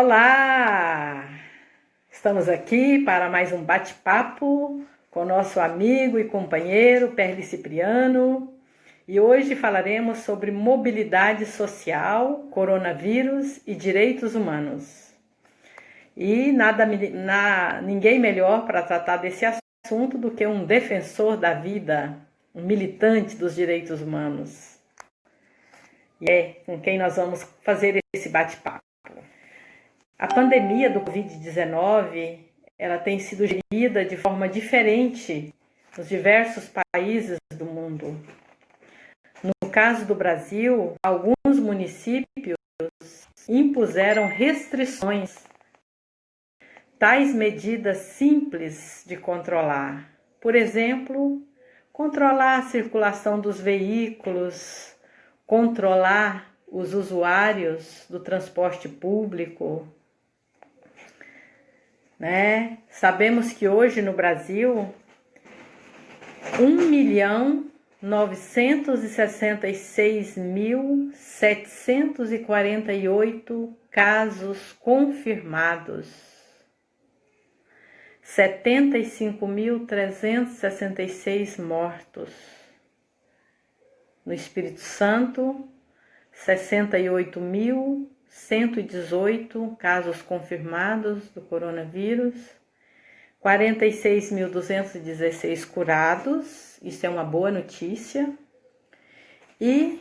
Olá! Estamos aqui para mais um bate-papo com nosso amigo e companheiro Perli Cipriano e hoje falaremos sobre mobilidade social, coronavírus e direitos humanos. E ninguém melhor para tratar desse assunto do que um defensor da vida, um militante dos direitos humanos. E é com quem nós vamos fazer esse bate-papo. A pandemia do Covid-19, ela tem sido gerida de forma diferente nos diversos países do mundo. No caso do Brasil, alguns municípios impuseram restrições, tais medidas simples de controlar. Por exemplo, controlar a circulação dos veículos, controlar os usuários do transporte público, né? Sabemos que hoje no Brasil 1.966.748 casos confirmados, 75.366 mortos. No Espírito Santo, 68.118 casos confirmados do coronavírus, 46.216 curados, isso é uma boa notícia, e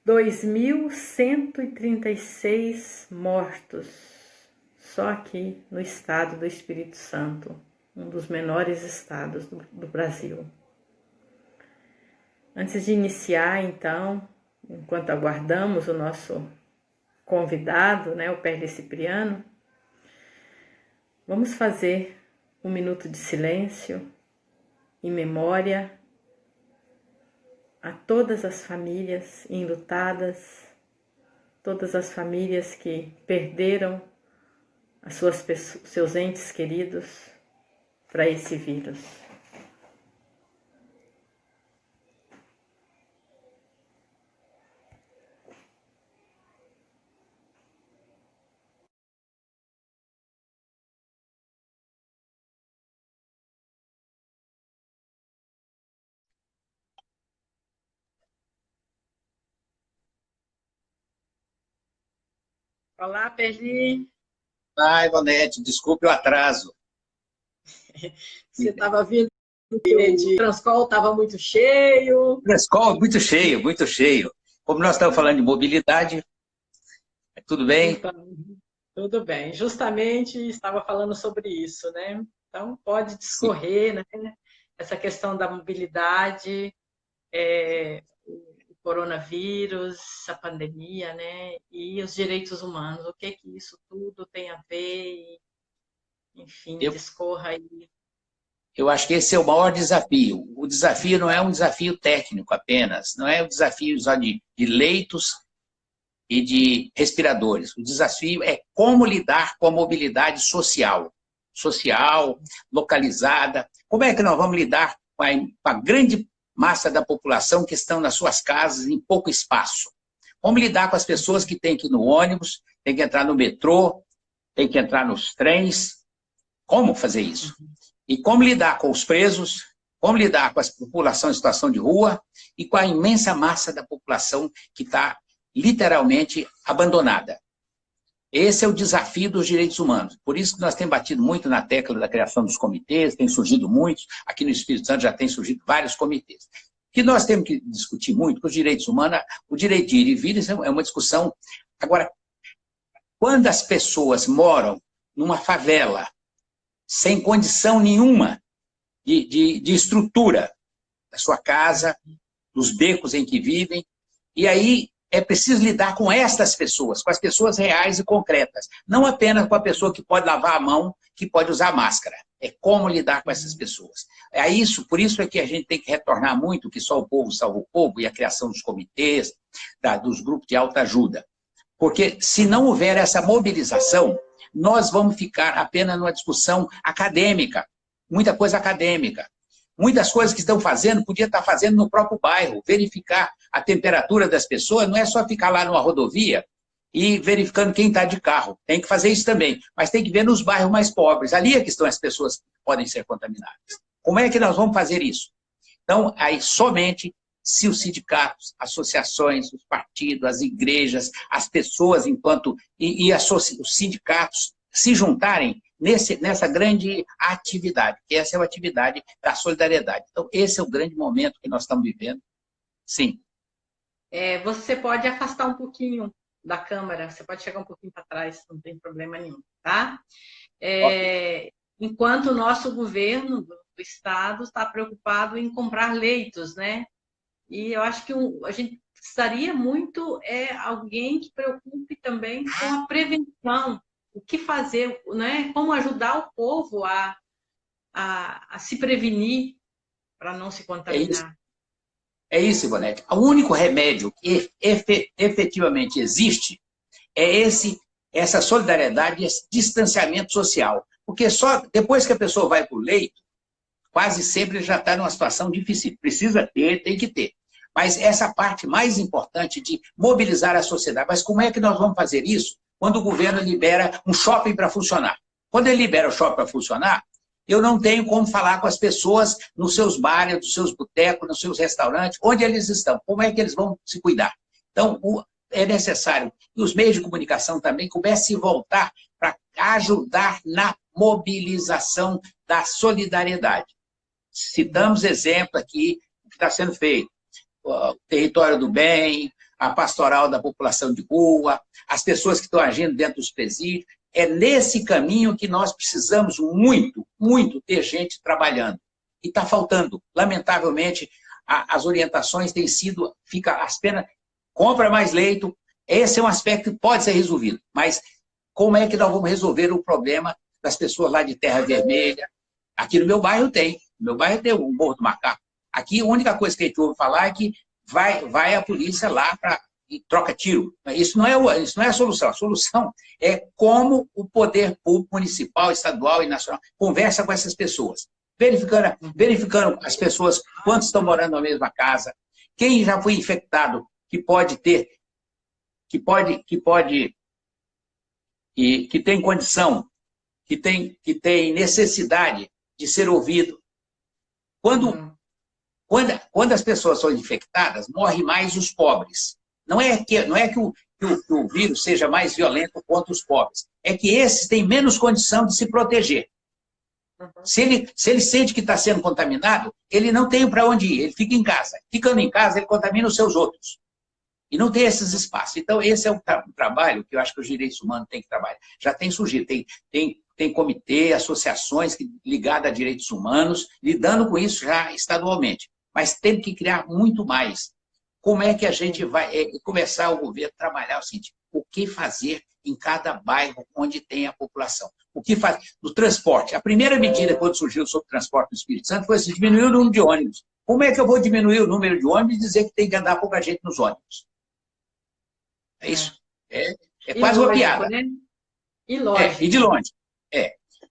2.136 mortos, só aqui no estado do Espírito Santo, um dos menores estados do Brasil. Antes de iniciar, então, enquanto aguardamos o nosso convidado, né, o Perli Cipriano, vamos fazer um minuto de silêncio em memória a todas as famílias enlutadas, todas as famílias que perderam seus entes queridos para esse vírus. Olá, Perli. Ai, Ivonete, desculpe o atraso. Você estava vindo de Transcol, estava muito cheio. Transcol, muito cheio, muito cheio. Como nós estamos falando de mobilidade, tudo bem? Então, tudo bem. Justamente estava falando sobre isso, né? Então, pode discorrer, né? Essa questão da mobilidade, o coronavírus, a pandemia, né? E os direitos humanos. O que isso tudo tem a ver? Enfim, discorra aí. Eu acho que esse é o maior desafio. O desafio não é um desafio técnico apenas, não é um desafio só de leitos e de respiradores. O desafio é como lidar com a mobilidade social, localizada. Como é que nós vamos lidar com a grande massa da população que estão nas suas casas em pouco espaço? Como lidar com as pessoas que têm que ir no ônibus, têm que entrar no metrô, têm que entrar nos trens? Como fazer isso? E como lidar com os presos, como lidar com a população em situação de rua e com a imensa massa da população que está literalmente abandonada. Esse é o desafio dos direitos humanos. Por isso que nós temos batido muito na tecla da criação dos comitês, tem surgido muitos, aqui no Espírito Santo já tem surgido vários comitês. O que nós temos que discutir muito com os direitos humanos, o direito de ir e vir é uma discussão. Agora, quando as pessoas moram numa favela, sem condição nenhuma de estrutura da sua casa, dos becos em que vivem, e aí é preciso lidar com estas pessoas, com as pessoas reais e concretas, não apenas com a pessoa que pode lavar a mão, que pode usar máscara, é como lidar com essas pessoas. Por isso é que a gente tem que retornar muito que só o povo salva o povo e a criação dos comitês, dos grupos de autoajuda, porque se não houver essa mobilização, nós vamos ficar apenas numa discussão acadêmica, muita coisa acadêmica. Muitas coisas que estão fazendo, podia estar fazendo no próprio bairro, verificar a temperatura das pessoas, não é só ficar lá numa rodovia e verificando quem está de carro. Tem que fazer isso também, mas tem que ver nos bairros mais pobres. Ali é que estão as pessoas que podem ser contaminadas. Como é que nós vamos fazer isso? Então, aí somente se os sindicatos, associações, os partidos, as igrejas, as pessoas enquanto os sindicatos se juntarem nessa grande atividade, que essa é a atividade da solidariedade. Então, esse é o grande momento que nós estamos vivendo. Sim. Você pode afastar um pouquinho da câmera, você pode chegar um pouquinho para trás, não tem problema nenhum, tá? Okay. Enquanto o nosso governo do estado está preocupado em comprar leitos, né? E eu acho que a gente precisaria muito alguém que preocupe também com a prevenção, o que fazer, né? Como ajudar o povo a se prevenir para não se contaminar. É isso, Ivonete. O único remédio que efetivamente existe é essa solidariedade e esse distanciamento social. Porque só depois que a pessoa vai para o leito, quase sempre já está numa situação difícil. Precisa ter, tem que ter. Mas essa parte mais importante de mobilizar a sociedade. Mas como é que nós vamos fazer isso quando o governo libera um shopping para funcionar? Quando ele libera o shopping para funcionar, eu não tenho como falar com as pessoas nos seus bares, nos seus botecos, nos seus restaurantes, onde eles estão. Como é que eles vão se cuidar? Então, é necessário que os meios de comunicação também comecem a voltar para ajudar na mobilização da solidariedade. Citamos exemplo aqui do que está sendo feito. O Território do Bem, a pastoral da população de rua, as pessoas que estão agindo dentro dos presídios. É nesse caminho que nós precisamos muito, muito ter gente trabalhando. E está faltando. Lamentavelmente, as orientações têm sido, fica apenas, compra mais leito. Esse é um aspecto que pode ser resolvido. Mas como é que nós vamos resolver o problema das pessoas lá de Terra Vermelha? Aqui no meu bairro tem. No meu bairro tem o Morro do Macaco. Aqui a única coisa que a gente ouve falar é que vai a polícia lá e troca tiro. Isso não é a solução. A solução é como o poder público municipal, estadual e nacional conversa com essas pessoas. Verificando as pessoas, quantos estão morando na mesma casa, quem já foi infectado, que tem condição, que tem necessidade de ser ouvido. Quando as pessoas são infectadas, morrem mais os pobres. Não é que o vírus seja mais violento contra os pobres, é que esses têm menos condição de se proteger. Se ele sente que está sendo contaminado, ele não tem para onde ir, ele fica em casa. Ficando em casa, ele contamina os seus outros. E não tem esses espaços. Então, esse é um trabalho que eu acho que os direitos humanos têm que trabalhar. Já tem surgido, tem comitê, associações ligadas a direitos humanos, lidando com isso já estadualmente. Mas tem que criar muito mais. Como é que a gente vai começar o governo a trabalhar o seguinte, o que fazer em cada bairro onde tem a população? O que faz? No transporte. A primeira medida quando surgiu sobre o transporte no Espírito Santo foi assim, diminuir o número de ônibus. Como é que eu vou diminuir o número de ônibus e dizer que tem que andar pouca gente nos ônibus? É isso. É quase uma piada. Né? E lógico. E de longe.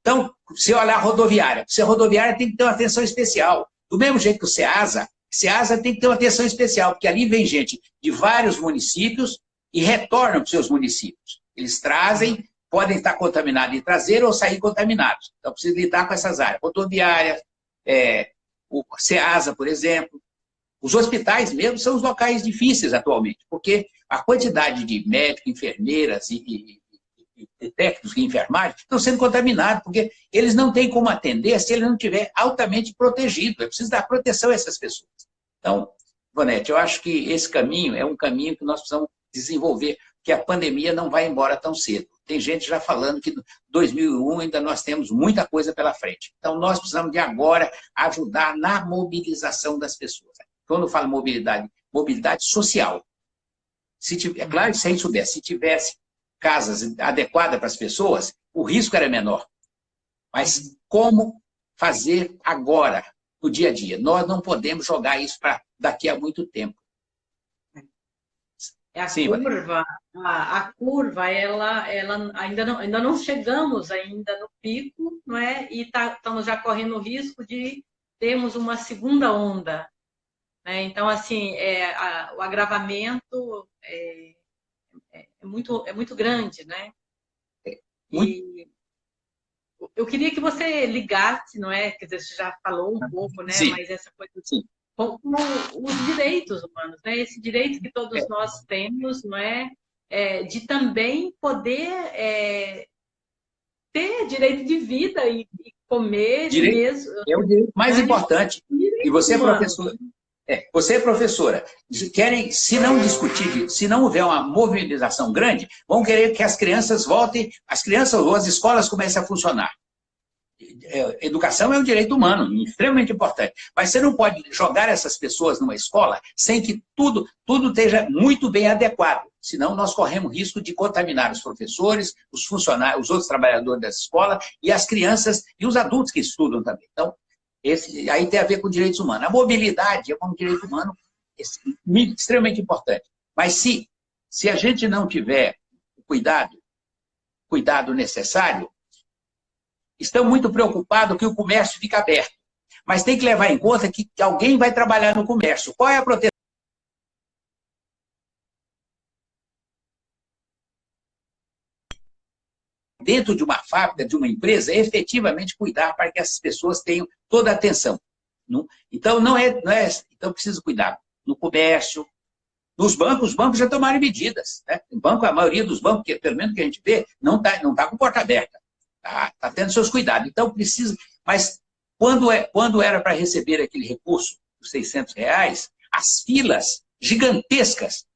Então, se olhar a rodoviária, a rodoviária tem que ter uma atenção especial. Do mesmo jeito que o SEASA tem que ter uma atenção especial, porque ali vem gente de vários municípios e retornam para os seus municípios. Eles trazem, podem estar contaminados e trazer ou sair contaminados. Então, precisa lidar com essas áreas. Rodoviária, o SEASA, por exemplo. Os hospitais mesmo são os locais difíceis atualmente, porque a quantidade de médicos, enfermeiras e técnicos de enfermagem estão sendo contaminados, porque eles não têm como atender se ele não estiver altamente protegido. É preciso dar proteção a essas pessoas. Então, Ivonete, eu acho que esse caminho é um caminho que nós precisamos desenvolver, porque a pandemia não vai embora tão cedo. Tem gente já falando que em 2001 ainda nós temos muita coisa pela frente. Então, nós precisamos de agora ajudar na mobilização das pessoas. Quando eu falo mobilidade social. É claro que se a gente soubesse, se tivesse casas adequadas para as pessoas, o risco era menor. Mas como fazer agora, no dia a dia? Nós não podemos jogar isso para daqui a muito tempo. A curva, ela ainda não chegamos ainda no pico, não é? E estamos já correndo o risco de termos uma segunda onda. Né? Então, assim, o agravamento é é muito grande, né? Muito. E eu queria que você ligasse, não é? Quer dizer, você já falou um pouco, né? Sim, Mas essa coisa sim. com os direitos humanos, né? Esse direito que todos É, nós temos, não é? De também poder ter direito de vida e comer e direito mesmo, é o direito mais né? importante. E Direitos você é humanos. professor. Você é professora. Querem, se não discutir, se não houver uma mobilização grande, vão querer que as crianças voltem, as crianças ou as escolas comecem a funcionar. Educação é um direito humano, extremamente importante. Mas você não pode jogar essas pessoas numa escola sem que tudo esteja muito bem adequado. Senão nós corremos risco de contaminar os professores, os funcionários, os outros trabalhadores dessa escola e as crianças e os adultos que estudam também. Então, aí tem a ver com direitos humanos. A mobilidade é um direito humano extremamente importante. Mas se a gente não tiver cuidado necessário, estão muito preocupados que o comércio fica aberto. Mas tem que levar em conta que alguém vai trabalhar no comércio. Qual é a proteção? Dentro de uma fábrica, de uma empresa, efetivamente cuidar para que essas pessoas tenham toda a atenção. Então, então precisa cuidar no comércio, nos bancos. Os bancos já tomaram medidas. Né? A maioria dos bancos, pelo menos que a gente vê, não tá com porta aberta. Está tendo seus cuidados. Então, precisa... Mas, quando era para receber aquele recurso, os R$600, as filas gigantescas,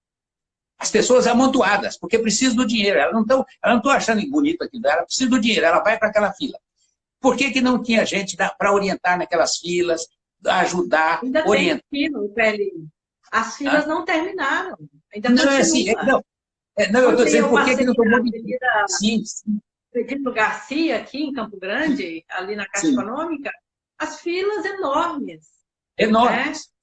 as pessoas amontoadas, porque precisam do dinheiro. Elas não estão achando bonito aquilo, ela precisa do dinheiro, ela vai para aquela fila. Por que não tinha gente para orientar naquelas filas, ajudar, Ainda orientar? tem fila, Peli. As filas não terminaram. Ainda não continua. é assim. Não, eu estou dizendo por que não tomou medida. Sim. Pedro Garcia, aqui em Campo Grande, ali na Caixa Econômica, as filas enormes. Enormes. Né?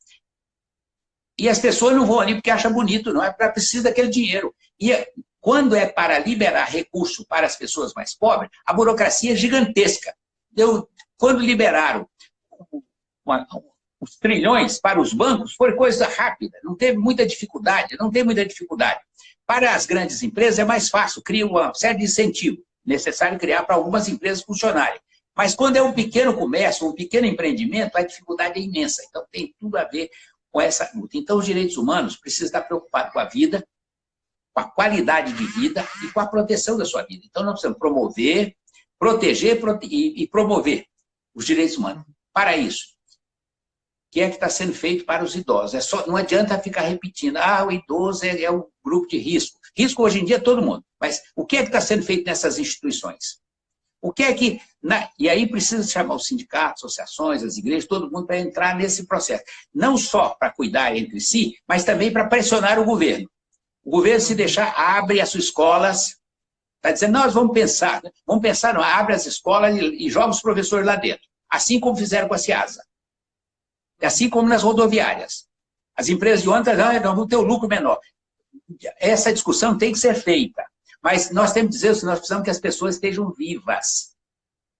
E as pessoas não vão ali porque acham bonito, não é para precisar daquele dinheiro. E quando é para liberar recurso para as pessoas mais pobres, a burocracia é gigantesca. Quando liberaram os trilhões para os bancos, foi coisa rápida, não teve muita dificuldade, Para as grandes empresas é mais fácil, cria uma série de incentivos, necessário criar para algumas empresas funcionarem. Mas quando é um pequeno comércio, um pequeno empreendimento, a dificuldade é imensa. Então, tem tudo a ver com essa luta. Então, os direitos humanos precisam estar preocupados com a vida, com a qualidade de vida e com a proteção da sua vida. Então, nós precisamos promover, proteger e promover os direitos humanos. Para isso, o que é que está sendo feito para os idosos? Não adianta ficar repetindo, o idoso é um grupo de risco. Risco hoje em dia é todo mundo. Mas o que é que está sendo feito nessas instituições? O que é que... E aí precisa chamar os sindicatos, associações, as igrejas, todo mundo para entrar nesse processo. Não só para cuidar entre si, mas também para pressionar o governo. O governo, se deixar, abre as suas escolas. Está dizendo, nós vamos pensar. Não, abre as escolas e joga os professores lá dentro. Assim como fizeram com a CIASA. Assim como nas rodoviárias. As empresas de ônibus, nós vamos ter um lucro menor. Essa discussão tem que ser feita. Mas nós temos que dizer que nós precisamos que as pessoas estejam vivas.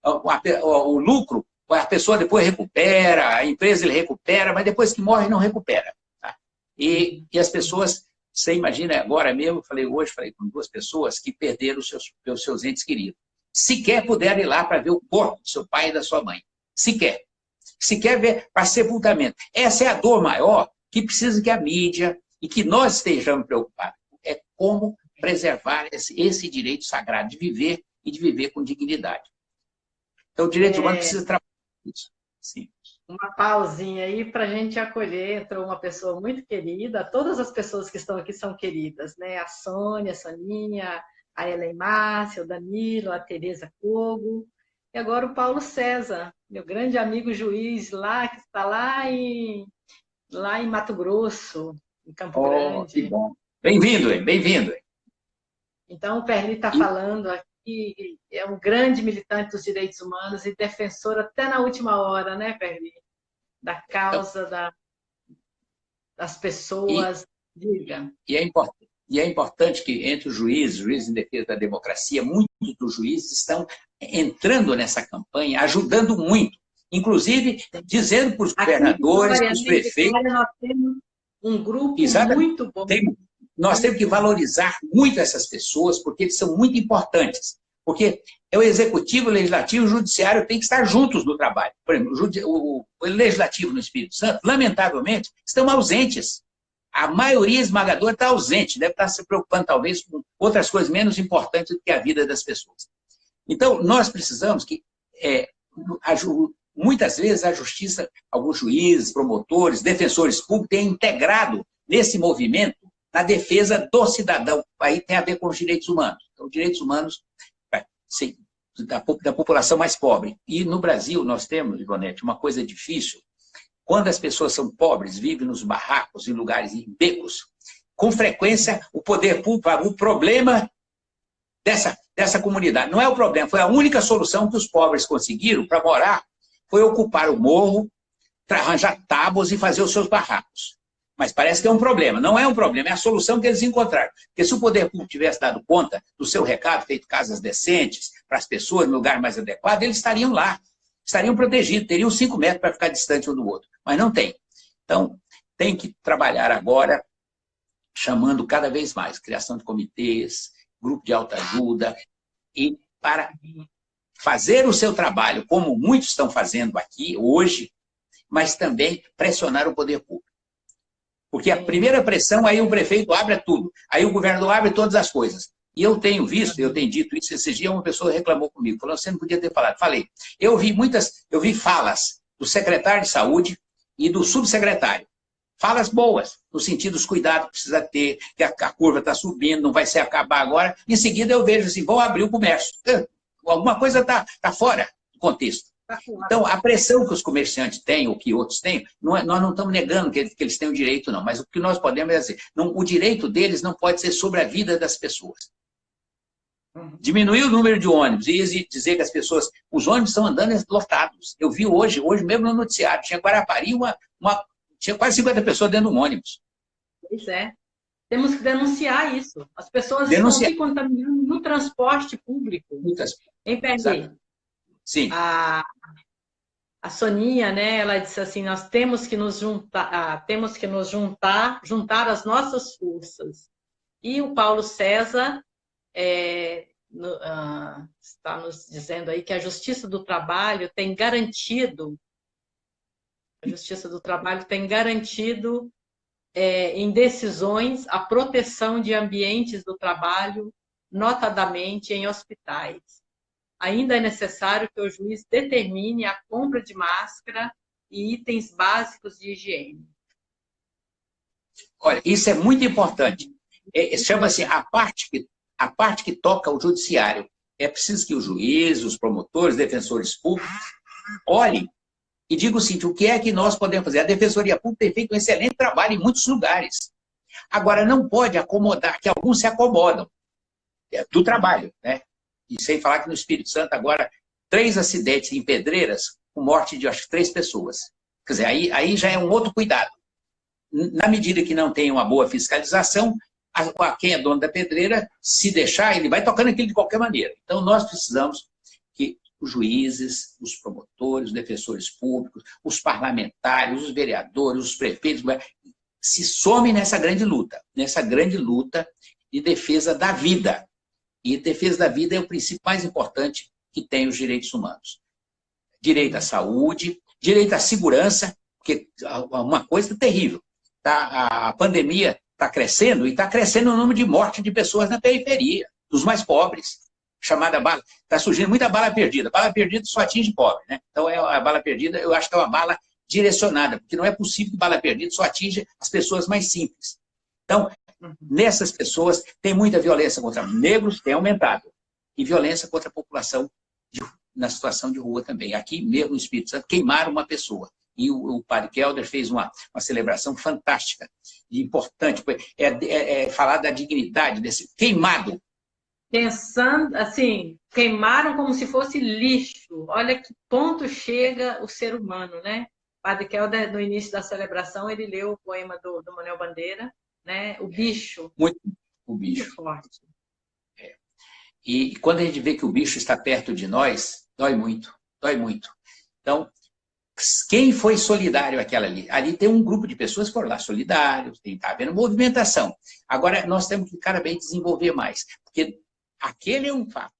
O lucro, a pessoa depois recupera, a empresa ele recupera, mas depois que morre não recupera. Tá? E as pessoas, você imagina, agora mesmo, falei com 2 pessoas que perderam os seus entes queridos. Sequer puderam ir lá para ver o corpo do seu pai e da sua mãe. Sequer ver para sepultamento. Essa é a dor maior que precisa que a mídia e que nós estejamos preocupados. É como preservar esse direito sagrado de viver e de viver com dignidade. Então, o direito humano precisa trabalhar isso. Sim. Uma pausinha aí para a gente acolher. Entrou uma pessoa muito querida. Todas as pessoas que estão aqui são queridas, né? A Sônia, a Soninha, a Ellen Márcia, o Danilo, a Tereza Cogo. E agora o Paulo César, meu grande amigo juiz lá, que está lá em Mato Grosso, em Campo Grande. Que bom. Bem-vindo. Então, o Perli está falando aqui, é um grande militante dos direitos humanos e defensor até na última hora, né, Perli? Da causa das pessoas. Diga. E é importante que entre os juízes em defesa da democracia, muitos dos juízes estão entrando nessa campanha, ajudando muito. Inclusive, dizendo para os governadores, para os prefeitos... Nós temos um grupo Exatamente. muito bom. nós temos que valorizar muito essas pessoas, porque eles são muito importantes. Porque é o executivo, o legislativo e o judiciário têm que estar juntos no trabalho. Por exemplo, o legislativo no Espírito Santo, lamentavelmente, estão ausentes. A maioria esmagadora está ausente, deve estar se preocupando, talvez, com outras coisas menos importantes do que a vida das pessoas. Então, nós precisamos que, muitas vezes, a justiça, alguns juízes, promotores, defensores públicos, tenham integrado nesse movimento na defesa do cidadão. Aí tem a ver com os direitos humanos. Então, direitos humanos, sim, da população mais pobre. E no Brasil, nós temos, Ivonete, uma coisa difícil. Quando as pessoas são pobres, vivem nos barracos, em lugares, em becos, com frequência, o poder público, o problema dessa comunidade. Não é o problema, foi a única solução que os pobres conseguiram para morar, foi ocupar o morro, arranjar tábuas e fazer os seus barracos. Mas parece que é um problema. Não é um problema, é a solução que eles encontraram. Porque se o poder público tivesse dado conta do seu recado, feito casas decentes para as pessoas, no lugar mais adequado, eles estariam lá, estariam protegidos, teriam 5 metros para ficar distante um do outro. Mas não tem. Então, tem que trabalhar agora, chamando cada vez mais, criação de comitês, grupo de autoajuda, e para fazer o seu trabalho, como muitos estão fazendo aqui hoje, mas também pressionar o poder público. Porque a primeira pressão, aí o prefeito abre tudo, aí o governador abre todas as coisas. E eu tenho visto, eu tenho dito isso, esse dia uma pessoa reclamou comigo, falou, você não podia ter falado. Falei, eu vi falas do secretário de saúde e do subsecretário. Falas boas, no sentido dos cuidados que precisa ter, que a curva está subindo, não vai se acabar agora. Em seguida eu vejo assim, vão abrir o comércio. Alguma coisa está fora do contexto. Então, a pressão que os comerciantes têm, ou que outros têm, nós não estamos negando que eles têm o direito, não. Mas o que nós podemos é dizer, o direito deles não pode ser sobre a vida das pessoas. Diminuir o número de ônibus e dizer que as pessoas... Os ônibus estão andando lotados. Eu vi hoje mesmo no noticiário, tinha Guarapari, tinha quase 50 pessoas dentro de um ônibus. Pois é. Temos que denunciar isso. As pessoas estão se contaminando no transporte público. Em Perdi. Sim. A Soninha, né, ela disse assim, nós temos que nos juntar as nossas forças. E o Paulo César está nos dizendo aí que a Justiça do Trabalho tem garantido em decisões a proteção de ambientes do trabalho, notadamente em hospitais. Ainda é necessário que o juiz determine a compra de máscara e itens básicos de higiene. Olha, isso é muito importante. Chama-se a parte que toca o judiciário. É preciso que os juízes, os promotores, defensores públicos olhem e digam o seguinte, o que é que nós podemos fazer? A Defensoria Pública tem feito um excelente trabalho em muitos lugares. Agora, não pode acomodar, que alguns se acomodam do trabalho, né? E sem falar que no Espírito Santo, agora, 3 acidentes em Pedreiras, com morte de, acho que, 3 pessoas. Quer dizer, aí já é um outro cuidado. Na medida que não tem uma boa fiscalização, quem é dono da pedreira, se deixar, ele vai tocando aquilo de qualquer maneira. Então, nós precisamos que os juízes, os promotores, os defensores públicos, os parlamentares, os vereadores, os prefeitos, se somem nessa grande luta de defesa da vida. E defesa da vida é o princípio mais importante que tem os direitos humanos. Direito à saúde, direito à segurança, porque uma coisa terrível. A pandemia está crescendo, e está crescendo o número de mortes de pessoas na periferia, dos mais pobres. Chamada bala. Está surgindo muita bala perdida. Bala perdida só atinge pobre, né? Então, a bala perdida, eu acho que é uma bala direcionada, porque não é possível que bala perdida só atinja as pessoas mais simples. Então, nessas pessoas, tem muita violência contra negros, tem aumentado. E violência contra a população na situação de rua também. Aqui mesmo no Espírito Santo, queimaram uma pessoa. E o padre Kelder fez uma celebração fantástica e importante. Falar da dignidade desse queimado. Pensando, assim, queimaram como se fosse lixo. Olha que ponto chega o ser humano, né? O padre Kelder, no início da celebração, ele leu o poema do Manuel Bandeira, né? O bicho. O bicho. Muito forte. E quando a gente vê que o bicho está perto de nós, dói muito, dói muito. Então, Quem foi solidário àquela ali? Ali tem um grupo de pessoas que foram lá solidários, está havendo movimentação. Agora, nós temos que cada vez desenvolver mais, porque aquele é um fato.